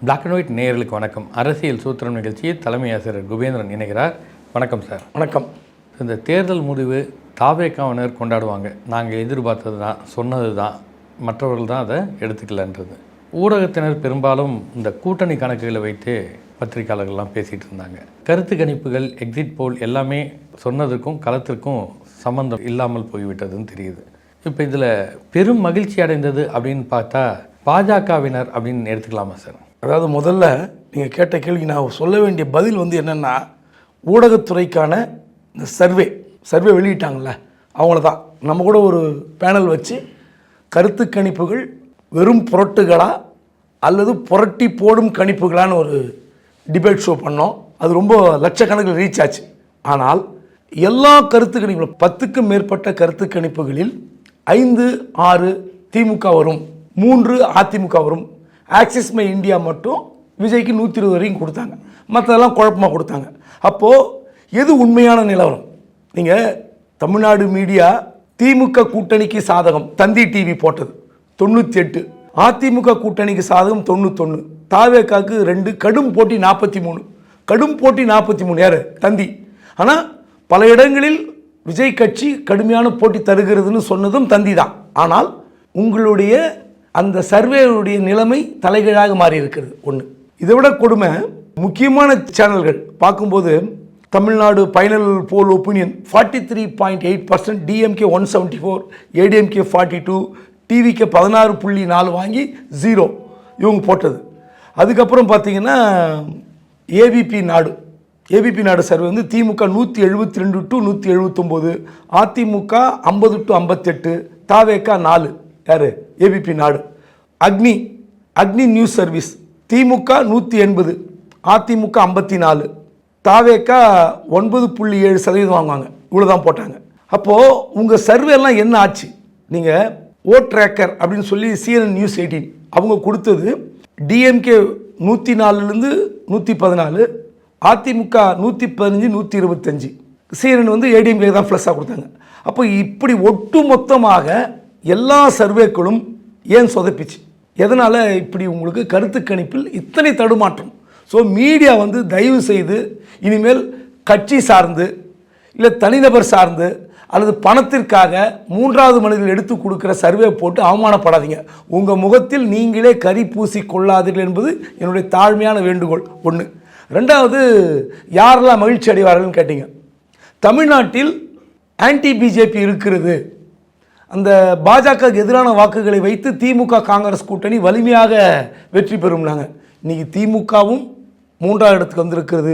Black and white நேயர்களுக்கு வணக்கம். அரசியல் சூத்திரம் நிகழ்ச்சியை தலைமை ஆசிரியர் குபேந்திரன் இணைகிறார். வணக்கம் சார். வணக்கம். இந்த தேர்தல் முடிவு தாவேக்காவினர் கொண்டாடுவாங்க. நாங்கள் எதிர்பார்த்தது தான், சொன்னது தான், மற்றவர்கள் தான் அதை எடுத்துக்கலன்றது. ஊடகத்தினர் பெரும்பாலும் இந்த கூட்டணி கணக்குகளை வைத்து பத்திரிகையாளர்கள்லாம் பேசிகிட்டு இருந்தாங்க. கருத்து கணிப்புகள், எக்ஸிட் போல் எல்லாமே சொன்னதுக்கும் களத்திற்கும் சம்பந்தம் இல்லாமல் போய்விட்டதுன்னு தெரியுது. இப்போ இதில் பெரும் மகிழ்ச்சி அடைந்தது அப்படின்னு பார்த்தா பாஜகவினர் அப்படின்னு எடுத்துக்கலாமா சார்? அதாவது முதல்ல நீங்கள் கேட்ட கேள்வி நான் சொல்ல வேண்டிய பதில் என்னென்னா, ஊடகத்துறைக்கான இந்த சர்வே வெளியிட்டாங்கள்ல, அவங்கள தான் நம்ம கூட ஒரு பேனல் வச்சு கருத்து கணிப்புகள் வெறும் புரட்டுகளா அல்லது புரட்டி போடும் கணிப்புகளான்னு ஒரு டிபேட் ஷோ பண்ணோம். அது ரொம்ப லட்சக்கணக்கில் ரீச் ஆச்சு. ஆனால் எல்லா கருத்து கணிப்புகளும் 10க்கும் மேற்பட்ட கருத்து கணிப்புகளில் 5, 6 திமுக வரும், 3 அதிமுக வரும், ஆக்சிஸ் மை இந்தியா மட்டும் விஜய்க்கு 120 வரைக்கும் கொடுத்தாங்க, மற்றதெல்லாம் குழப்பமாக கொடுத்தாங்க. அப்போது எது உண்மையான நிலவரம்? நீங்கள் தமிழ்நாடு மீடியா திமுக கூட்டணிக்கு சாதகம் தந்தி டிவி போட்டது 98, அதிமுக கூட்டணிக்கு சாதகம் 91, தாவேக்காக்கு 2, கடும் போட்டி 43. கடும் போட்டி 43 யார்? தந்தி. ஆனால் பல இடங்களில் விஜய் கட்சி கடுமையான போட்டி தருகிறதுன்னு சொன்னதும் தந்தி தான். ஆனால் உங்களுடைய அந்த சர்வேவுடைய நிலைமை தலைகீழாக மாறி இருக்கிறது. ஒன்று. இதை விட கொடுமை, முக்கியமான சேனல்கள் பார்க்கும்போது தமிழ்நாடு ஃபைனல் போல் ஒப்பீனியன் 43.8%, டிஎம்கே 174, ஏடிஎம்கே 42, டிவிக்கு 16.4 வாங்கி 0 இவங்க போட்டது. அதுக்கப்புறம் பார்த்தீங்கன்னா ஏபிபி நாடு survey DMK 172 to 179, AIADMK 50 to 58, தாவேக்கா 4. யார்? ஏபிபி நாடு. அக்னி நியூஸ் சர்வீஸ் திமுக 180, அதிமுக 54, தாவேக்கா 9.7% வாங்குவாங்க. இவ்வளோ தான் போட்டாங்க. அப்போது உங்கள் சர்வேலாம் என்ன ஆச்சு? நீங்கள் ஓட் ட்ராக்கர் அப்படின்னு சொல்லி CNN நியூஸ் 18 அவங்க கொடுத்தது டிஎம்கே 104லேருந்து 114, அதிமுக 115, 125, CNN ஏடிஎம்கே தான் ப்ளஸ்ஸாக கொடுத்தாங்க. அப்போ இப்படி ஒட்டு மொத்தமாக எல்லா சர்வேக்களும் ஏன் சொதப்பிச்சு? எதனால் இப்படி உங்களுக்கு கருத்து கணிப்பில் இத்தனை தடுமாற்றம்? ஸோ மீடியா தயவு செய்து இனிமேல் கட்சி சார்ந்து இல்லை தனிநபர் சார்ந்து அல்லது பணத்திற்காக 3வது மனிதர்கள் எடுத்து கொடுக்குற சர்வே போட்டு அவமானப்படாதீங்க. உங்கள் முகத்தில் நீங்களே கரி பூசி கொள்ளாதீர்கள் என்பது என்னுடைய தாழ்மையான வேண்டுகோள். 1. 2வது, யாரெல்லாம் மகிழ்ச்சி அடைவார்கள்னு கேட்டீங்க. தமிழ்நாட்டில் ஆன்டி பிஜேபி இருக்கிறது. அந்த பாஜகவுக்கு எதிரான வாக்குகளை வைத்து திமுக காங்கிரஸ் கூட்டணி வலிமையாக வெற்றி பெறும்னாங்க. இன்றைக்கி திமுகவும் 3வது இடத்துக்கு வந்திருக்கிறது,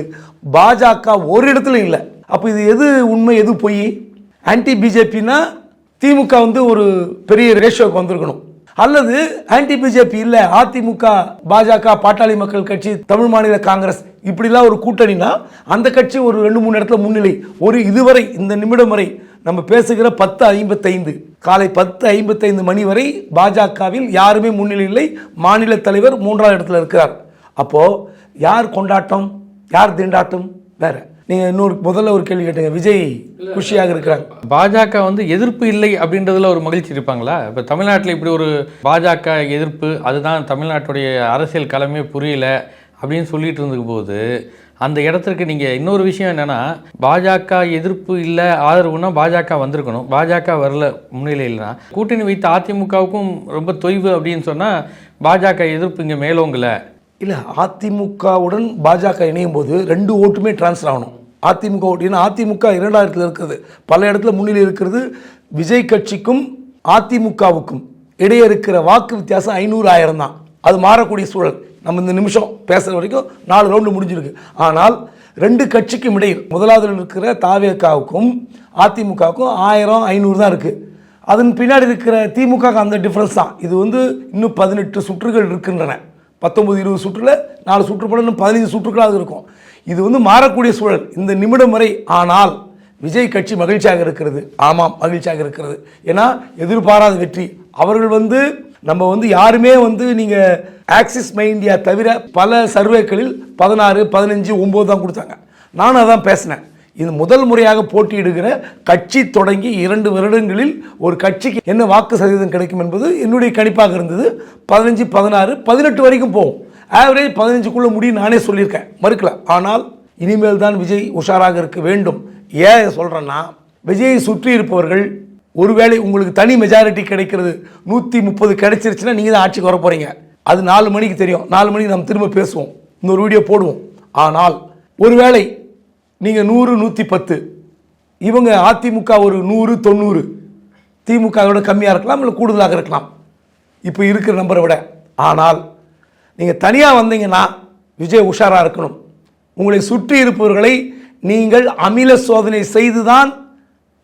பாஜக ஒரு இடத்துல இல்லை. அப்போ இது எது உண்மை, எது பொய்? ஆன்டி பிஜேபின்னா திமுக ஒரு பெரிய ரேஷியோக்கு வந்திருக்கணும். அல்லது ஆன்டி பிஜேபி இல்லை, அதிமுக, பாஜக, பாட்டாளி மக்கள் கட்சி, தமிழ் மாநில காங்கிரஸ் இப்படிலாம் ஒரு கூட்டணினா அந்த கட்சி ஒரு 2-3 இடத்துல முன்னிலை. இதுவரை இந்த நிமிடம் வரை நம்ம பேசுகிற 10:55 காலை 10:55 மணி வரை பாஜகவில் யாருமே முன்னிலை இல்லை. மாநில தலைவர் 3வது இடத்துல இருக்கிறார். அப்போது யார் கொண்டாட்டம், யார் திண்டாட்டம்? வேற. நீங்கள் முதல்ல ஒரு கேள்வி கேட்டீங்க, விஜய் குஷியாக இருக்கிறாங்க. பாஜக எதிர்ப்பு இல்லை அப்படின்றதுல ஒரு மகிழ்ச்சி இருப்பாங்களா? இப்போ தமிழ்நாட்டில் இப்படி ஒரு பாஜக எதிர்ப்பு, அதுதான் தமிழ்நாட்டுடைய அரசியல் களமே புரியல அப்படின்னு சொல்லிட்டு இருந்துக்கும் போது, அந்த இடத்துக்கு நீங்கள் இன்னொரு விஷயம் என்னென்னா, பாஜக எதிர்ப்பு இல்லை ஆதரவுனா பாஜக வந்திருக்கணும். பாஜக வரல, முன்னிலை இல்லைனா கூட்டணி வைத்த அதிமுகவுக்கும் ரொம்ப தொய்வு அப்படின்னு சொன்னால் பாஜக எதிர்ப்பு இங்கே மேலோங்கலை. இல்லை, அதிமுகவுடன் பாஜக இணையும் போது 2 ஓட்டுமே டிரான்ஸ்ஃபர் ஆகணும். அதிமுக ஓட்டு, ஏன்னா அதிமுக 2வது இடத்துல இருக்கிறது, பல இடத்துல முன்னிலை இருக்கிறது. விஜய் கட்சிக்கும் அதிமுகவுக்கும் இடையே இருக்கிற வாக்கு வித்தியாசம் 500-1000 தான். அது மாறக்கூடிய சூழல். நம்ம இந்த நிமிஷம் பேசுகிற வரைக்கும் 4 ரவுண்டு முடிஞ்சிருக்கு. ஆனால் 2 கட்சிக்கும் இடையில் 1வது இருக்கிற தாவேக்காவுக்கும் அதிமுகவுக்கும் 1000-500 தான் இருக்குது. அதன் பின்னாடி இருக்கிற திமுக அந்த டிஃப்ரென்ஸ் தான். இது இன்னும் 18 சுற்றுகள் இருக்கின்றன. 19-20 சுற்றில் 4 சுற்று போல இன்னும் 15 சுற்றுகளாக இருக்கும். இது மாறக்கூடிய சூழல் இந்த நிமிடம் வரை. ஆனால் விஜய் கட்சி மகிழ்ச்சியாக இருக்கிறது. ஆமாம், மகிழ்ச்சியாக இருக்கிறது. ஏன்னா எதிர்பாராத வெற்றி. அவர்கள் நம்ம யாருமே நீங்கள் ஆக்சிஸ் மை இந்தியா தவிர பல சர்வேக்களில் 16, 15, 9 தான் கொடுத்தாங்க. நானும் அதான் பேசினேன். இது முதல் முறையாக போட்டியிடுகிற கட்சி தொடங்கி 2 வருடங்களில் ஒரு கட்சிக்கு என்ன வாக்கு சதவீதம் கிடைக்கும் என்பது என்னுடைய கணிப்பாக இருந்தது. 15, 16, 18 வரைக்கும் போகும். ஆவரேஜ் 15க்குள்ளே முடியும் நானே சொல்லியிருக்கேன், மறுக்கல. ஆனால் இனிமேல் தான் விஜய் உஷாராக இருக்க வேண்டும். ஏன் சொல்கிறேன்னா, விஜயை சுற்றி இருப்பவர்கள் ஒருவேளை உங்களுக்கு தனி மெஜாரிட்டி கிடைக்கிறது 130 கிடைச்சிருச்சுன்னா நீங்கள் தான் ஆட்சிக்கு வர போகிறீங்க. அது 4 மணிக்கு தெரியும். 4 மணிக்கு நம்ம திரும்ப பேசுவோம், இன்னொரு வீடியோ போடுவோம். ஆனால் ஒருவேளை நீங்கள் 100 110, இவங்க அதிமுக ஒரு 100 90, திமுக விட கம்மியாக இருக்கலாம், இல்லை கூடுதலாக இருக்கலாம் இப்போ இருக்கிற நம்பரை விட. ஆனால் நீங்கள் தனியாக வந்தீங்கன்னா விஜய் உஷாராக இருக்கணும். உங்களை சுற்றி இருப்பவர்களை நீங்கள் அமில சோதனை செய்து தான்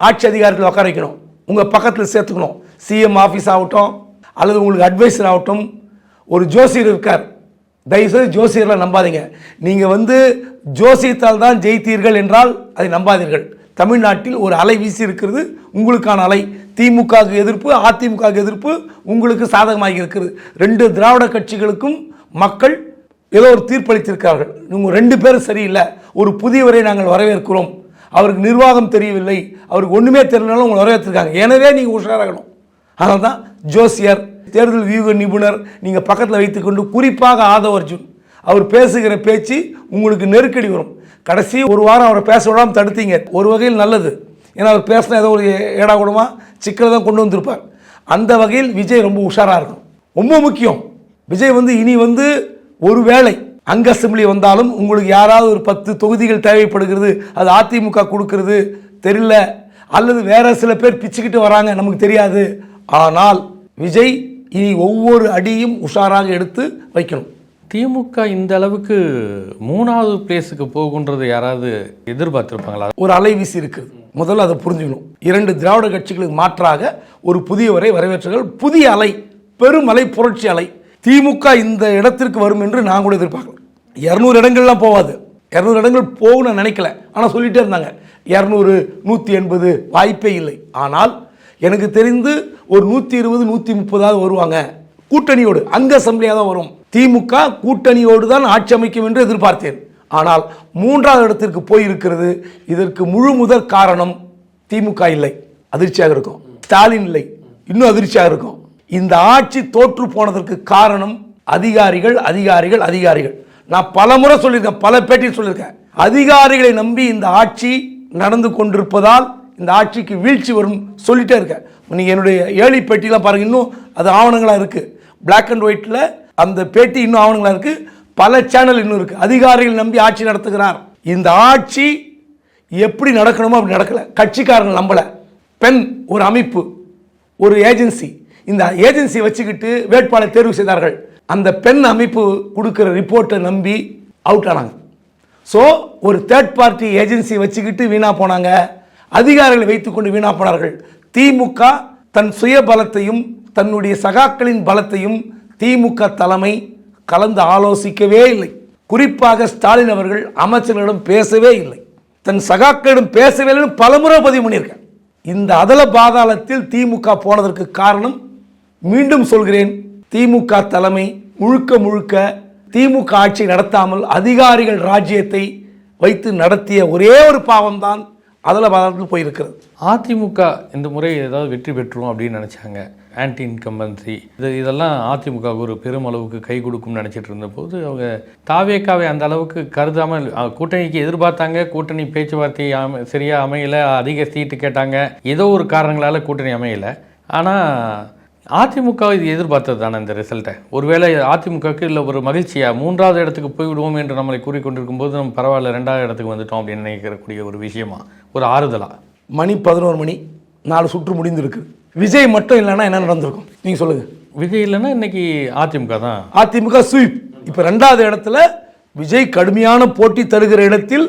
ஆட்சி அதிகாரத்தில் உட்கார வைக்கணும், உங்கள் பக்கத்தில் சேர்த்துக்கணும். சிஎம் ஆஃபீஸ் ஆகட்டும் அல்லது உங்களுக்கு அட்வைசர் ஆகட்டும். ஒரு ஜோசியர் இருக்கார், தயவுசெய்து ஜோசியர்லாம் நம்பாதீங்க. நீங்கள் ஜோசியத்தால் தான் ஜெயித்தீர்கள் என்றால் அதை நம்பாதீர்கள். தமிழ்நாட்டில் ஒரு அலை வீசி இருக்கிறது, உங்களுக்கான அலை. திமுகவுக்கு எதிர்ப்பு, அதிமுகவுக்கு எதிர்ப்பு, உங்களுக்கு சாதகமாக இருக்கிறது. 2 திராவிட கட்சிகளுக்கும் மக்கள் ஏதோ ஒரு தீர்ப்பளித்திருக்கிறார்கள். இவங்க 2 பேரும் சரியில்லை, ஒரு புதியவரை நாங்கள் வரவேற்கிறோம், அவருக்கு நிர்வாகம் தெரியவில்லை, அவருக்கு ஒன்றுமே தெரியலனாலும் உங்களை வரவேற்றிருக்காங்க. எனவே நீங்கள் உஷாராகணும். அதனால தான் ஜோசியர், தேர்தல் வியூக நிபுணர் நீங்கள் பக்கத்தில் வைத்துக்கொண்டு, குறிப்பாக ஆதவ் அர்ஜுன் அவர் பேசுகிற பேச்சு உங்களுக்கு நெருக்கடி வரும். கடைசி ஒரு வாரம் அவரை பேச விடாமல் தடுத்தீங்க, ஒரு வகையில் நல்லது. ஏன்னா அவர் பேசினா ஏதோ ஒரு ஏடா கூடமாக சிக்கலை தான் கொண்டு வந்திருப்பார். அந்த வகையில் விஜய் ரொம்ப உஷாராக இருக்கும். ரொம்ப முக்கியம், விஜய் இனி ஒரு வேளை அங்க அசம்பிளி வந்தாலும் உங்களுக்கு யாராவது ஒரு 10 தொகுதிகள் தேவைப்படுகிறது, அது அதிமுக கொடுக்கிறது தெரியல, அல்லது வேற சில பேர் பிச்சுக்கிட்டு வராங்க, நமக்கு தெரியாது. ஆனால் விஜய் இனி ஒவ்வொரு அடியும் உஷாராக எடுத்து வைக்கணும். திமுக இந்த அளவுக்கு 3வது பிளேஸுக்கு போகுன்றது யாராவது எதிர்பார்த்திருப்பாங்களா? ஒரு அலை வீசி இருக்குது, முதல்ல அதை புரிஞ்சுக்கணும். 2 திராவிட கட்சிகளுக்கு மாற்றாக ஒரு புதியவரை வரவேற்றார்கள். புதிய அலை, பெரும் அலை, புரட்சி அலை. திமுக இந்த இடத்திற்கு வரும் என்று நான் கூட எதிர்பார்க்கல. 200 இடங்கள்லாம் போகாது, 200 இடங்கள் போகணும்னு நினைக்கல. ஆனால் சொல்லிட்டே இருந்தாங்க 200 180 வாய்ப்பே இல்லை. ஆனால் எனக்கு தெரிந்து ஒரு 120 130 வருவாங்க கூட்டணியோடு, அங்க அசம்பிளியாக தான் வரும். திமுக கூட்டணியோடு தான் ஆட்சி அமைக்கும் என்று எதிர்பார்த்தேன். ஆனால் 3வது இடத்திற்கு போயிருக்கிறது. இதற்கு முழு முதற் காரணம் திமுக இல்லை, அதிர்ச்சியாக இருக்கும். ஸ்டாலின் இல்லை, இன்னும் அதிர்ச்சியாக இருக்கும். இந்த ஆட்சி தோற்று போனதற்கு காரணம் அதிகாரிகள் அதிகாரிகள் அதிகாரிகள். நான் பல முறை சொல்லியிருக்கேன், பல பேட்டியில் சொல்லியிருக்கேன். அதிகாரிகளை நம்பி இந்த ஆட்சி நடந்து கொண்டிருப்பதால் இந்த ஆட்சிக்கு வீழ்ச்சி வரும் சொல்லிட்டே இருக்கேன். நீங்கள் என்னுடைய ஏழி பேட்டிலாம் பாருங்கள், இன்னும் அது ஆவணங்களாக இருக்குது. பிளாக் அண்ட் ஒயிட்டில் அந்த பேட்டி இன்னும் ஆவணங்களாக இருக்குது. பல சேனல் இன்னும் இருக்குது. அதிகாரிகள் நம்பி ஆட்சி நடத்துகிறார். இந்த ஆட்சி எப்படி நடக்கணுமோ அப்படி நடக்கலை. கட்சிக்காரர்கள் நம்பலை. பெண் ஒரு அமைப்பு, ஒரு ஏஜென்சி, இந்த ஏஜென்சி வச்சுக்கிட்டு வேட்பாளர் தேர்வு செய்தார்கள். அந்த பெண் அமைப்பு கொடுக்கிற ரிப்போர்ட்டை நம்பி அவுட் ஆனாங்க. ஸோ ஒரு தேர்ட் பார்ட்டி ஏஜென்சி வச்சுக்கிட்டு வீணா போனாங்க, அதிகாரிகளை வைத்துக்கொண்டு வீணா போனார்கள். திமுக தன் சுய பலத்தையும் தன்னுடைய சகாக்களின் பலத்தையும் திமுக தலைமை கலந்து ஆலோசிக்கவே இல்லை. குறிப்பாக ஸ்டாலின் அவர்கள் அமைச்சர்களிடம் பேசவே இல்லை, தன் சகாக்களிடம் பேசவே இல்லை. பலமுறை பதிவு பண்ணியிருக்கேன். இந்த அதல பாதாளத்தில் திமுக போனதற்கு காரணம், மீண்டும் சொல்கிறேன், திமுக தலைமை முழுக்க முழுக்க திமுக ஆட்சி நடத்தாமல் அதிகாரிகள் ராஜ்யத்தை வைத்து நடத்திய ஒரே ஒரு பாவம் தான் அதில் பாதாளத்தில் போயிருக்கிறது. அதிமுக இந்த முறை ஏதாவது வெற்றி பெற்றுரும் அப்படின்னு நினச்சாங்க. ஆன்டி இன்கம்பன்சி இதெல்லாம் அதிமுக ஒரு பெருமளவுக்கு கை கொடுக்கும்னு நினச்சிட்டு இருந்தபோது அவங்க தாவேக்காவை அந்த அளவுக்கு கருதாமல் கூட்டணிக்கு எதிர்பார்த்தாங்க. கூட்டணி பேச்சுவார்த்தை சரியாக அமையலை, அதிக சீட்டு கேட்டாங்க, ஏதோ ஒரு காரணங்களால் கூட்டணி அமையலை. ஆனால் அதிமுக இது எதிர்பார்த்தது தானே இந்த ரிசல்ட்டை. ஒருவேளை அதிமுகவுக்கு இல்லை ஒரு மகிழ்ச்சியாக 3வது இடத்துக்கு போய்விடுவோம் என்று நம்மளை கூறிக்கொண்டிருக்கும் போது நம்ம பரவாயில்ல 2வது இடத்துக்கு வந்துட்டோம் அப்படின்னு நினைக்கக்கூடிய ஒரு விஷயமா, ஒரு ஆறுதலா? மணி 11 மணி, 4 சுற்று முடிந்திருக்கு. விஜய் மட்டும் இல்லைன்னா என்ன நடந்திருக்கும் நீங்கள் சொல்லுங்கள். விஜய் இல்லைன்னா இன்னைக்கு அதிமுக தான். அதிமுக ஸ்வீப். இப்போ 2வது இடத்துல விஜய் கடுமையான போட்டி தருகிற இடத்தில்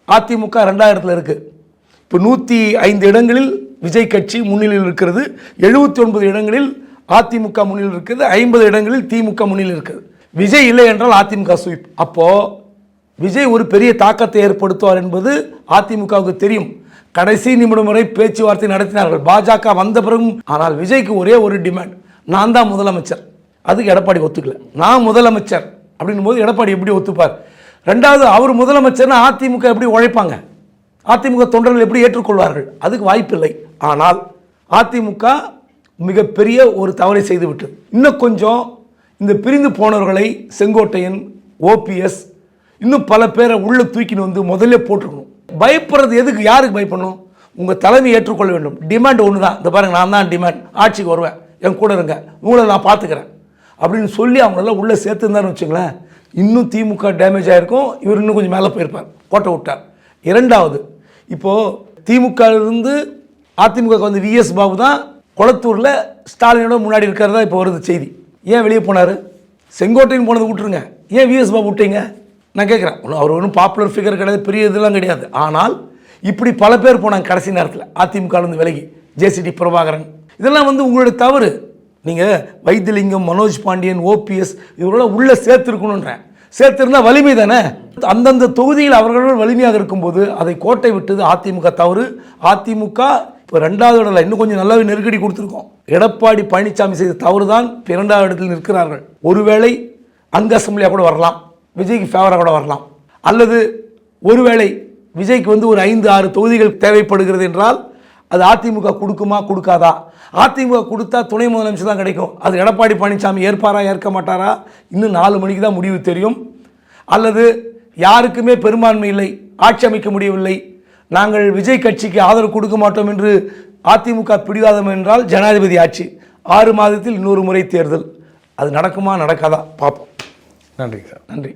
அதிமுக 2வது இடத்துல இருக்குது. இப்போ 105 இடங்களில் விஜய் கட்சி முன்னிலையில் இருக்கிறது, 79 இடங்களில் அதிமுக முன்னிலையில் இருக்கிறது, 50 இடங்களில் திமுக முன்னிலையில் இருக்கிறது. விஜய் இல்லை என்றால் அதிமுக ஸ்வீப். அப்போ விஜய் ஒரு பெரிய தாக்கத்தை ஏற்படுத்துவார் என்பது அதிமுகவுக்கு தெரியும். கடைசி நிமிடம் வரை பேச்சுவார்த்தை நடத்தினார்கள் பாஜக வந்த பிறகும். ஆனால் விஜய்க்கு ஒரே ஒரு டிமாண்ட், நான் தான் முதலமைச்சர். அதுக்கு எடப்பாடி ஒத்துக்கல. நான் முதலமைச்சர் அப்படின்னும் போது எடப்பாடி எப்படி ஒத்துப்பார்? 2வது அவர் முதலமைச்சர்னா அதிமுக எப்படி உழைப்பாங்க? அதிமுக தொண்டர்கள் எப்படி ஏற்றுக்கொள்வார்கள்? அதுக்கு வாய்ப்பில்லை. ஆனால் அதிமுக மிகப்பெரிய ஒரு தவறை செய்துவிட்டது. இன்னும் கொஞ்சம் இந்த பிரிந்து போனவர்களை செங்கோட்டையன், ஓபிஎஸ் இன்னும் பல பேரை உள்ள தூக்கின்னு வந்து முதல்ல போட்டுருக்கணும். பயப்படுறது எதுக்கு? யாருக்கு பயப்படணும்? உங்கள் தலைமை ஏற்றுக்கொள்ள வேண்டும். டிமாண்ட் ஒன்று தான். இந்த பாருங்கள், நான் தான் டிமாண்ட், ஆட்சிக்கு வருவேன், என் கூட இருங்க, உங்களை நான் பார்த்துக்கிறேன் அப்படின்னு சொல்லி அவங்களெல்லாம் உள்ளே சேர்த்துருந்தான்னு வச்சுங்களேன், இன்னும் திமுக டேமேஜ் ஆகிருக்கும். இவர் இன்னும் கொஞ்சம் மேலே போயிருப்பார், கோட்டை விட்டார். இரண்டாவது, இப்போது திமுகவிலிருந்து அதிமுக வந்து விஎஸ் பாபு தான் கொளத்தூரில் ஸ்டாலினோட முன்னாடி இருக்கிறதா இப்போ வருது செய்தி. ஏன் வெளியே போனார்? செங்கோட்டையன் போனது விட்டுருங்க, ஏன் விஎஸ் பாபு விட்டீங்க? நான் கேட்குறேன். அவர் ஒன்றும் பாப்புலர் ஃபிகர் கிடையாது, பெரிய இதெல்லாம் கிடையாது. ஆனால் இப்படி பல பேர் போனாங்க கடைசி நேரத்தில் அதிமுகலேருந்து விலகி. ஜேசிடி பிரபாகரன், இதெல்லாம் வந்து உங்களுடைய தவறு. நீங்கள் வைத்திலிங்கம், மனோஜ் பாண்டியன், ஓபிஎஸ் இவரோட உள்ளே சேர்த்துருக்கணுன்றேன். சேர்த்திருந்தா வலிமை தானே. அந்தந்த தொகுதியில் அவர்கள் வலிமையாக இருக்கும்போது அதை கோட்டை விட்டது அதிமுக தவறு. அதிமுக இப்போ 2வது இடத்துல இன்னும் கொஞ்சம் நல்லாவே நெருக்கடி கொடுத்துருக்கோம். எடப்பாடி பழனிசாமி செய்த தவறு தான் 2வது இடத்தில் நிற்கிறார்கள். ஒருவேளை அங்க அசம்பிளியாக கூட வரலாம், விஜய்க்கு ஃபேவராக கூட வரலாம். அல்லது ஒருவேளை விஜய்க்கு வந்து ஒரு 5-6 தொகுதிகள் தேவைப்படுகிறது என்றால் அது அதிமுக கொடுக்குமா கொடுக்காதா? அதிமுக கொடுத்தா துணை முதலமைச்சர் தான் கிடைக்கும். அது எடப்பாடி பழனிசாமி ஏற்பாரா ஏற்க மாட்டாரா? இன்னும் 4 மணிக்கு தான் முடிவு தெரியும். அல்லது யாருக்குமே பெரும்பான்மை இல்லை, ஆட்சி அமைக்க முடியவில்லை, நாங்கள் விஜய் கட்சிக்கு ஆதரவு கொடுக்க மாட்டோம் என்று அதிமுக பிடிவாதம் என்றால் ஜனாதிபதி ஆட்சி, 6 மாதத்தில் இன்னொரு முறை தேர்தல். அது நடக்குமா நடக்காதா பார்ப்போம். நன்றி சார். நன்றி.